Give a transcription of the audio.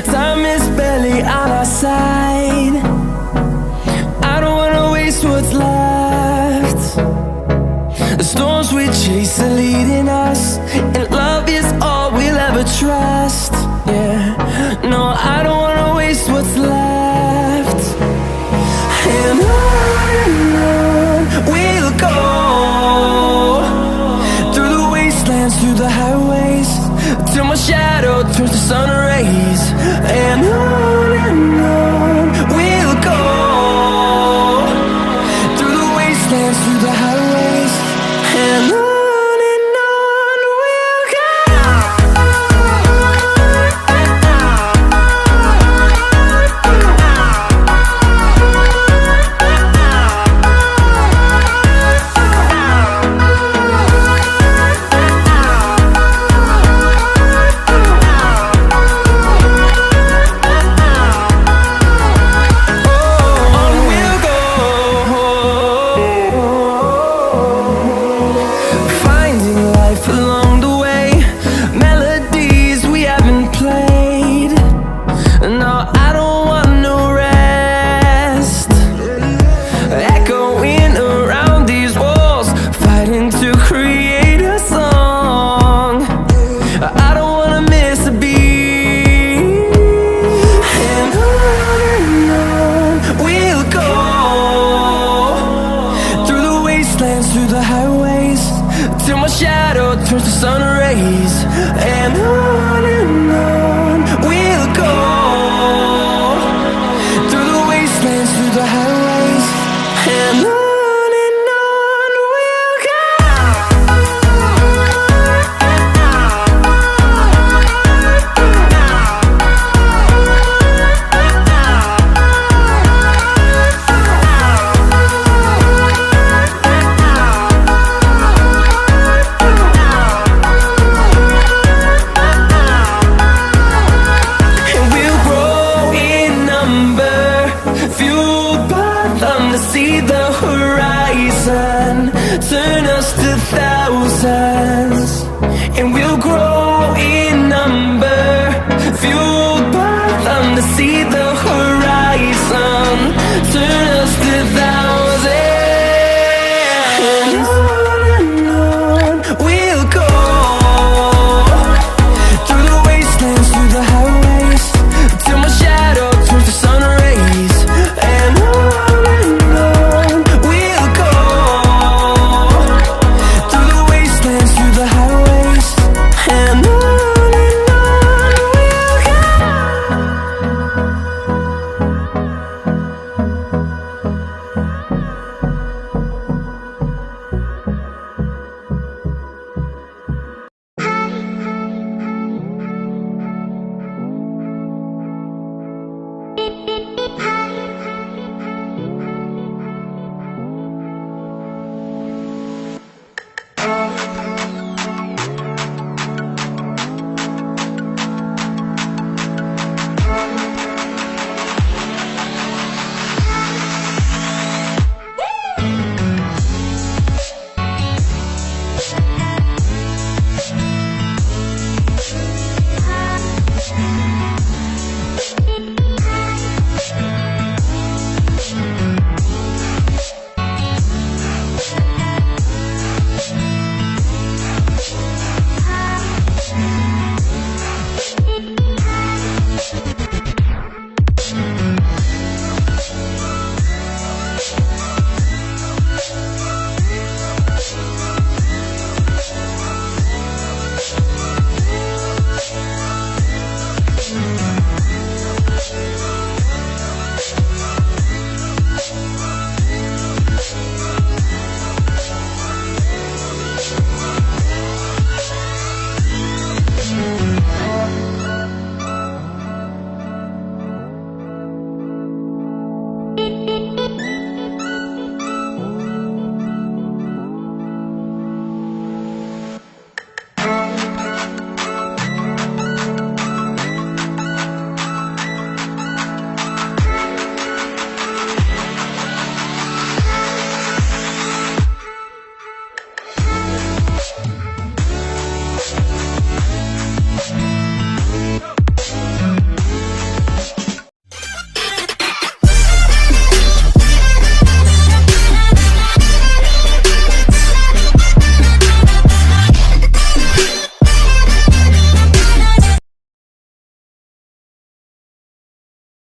Time is barely on our side. I don't wanna waste what's left. The storms we chase are leading us, and love is all we'll ever trust. Yeah, no, I don't wanna waste what's left. And on we'll go, through the wastelands, through the highways, till my shadow turns to sun rays. And on we'll go, through the wastelands, through the highways, and on we'll go. Through the highways, till my shadow turns to sun rays. And on we'll go, through the wastelands, through the highways, and on. To see the horizon turn us to thousands, and we'll grow in number, fueled by them to see the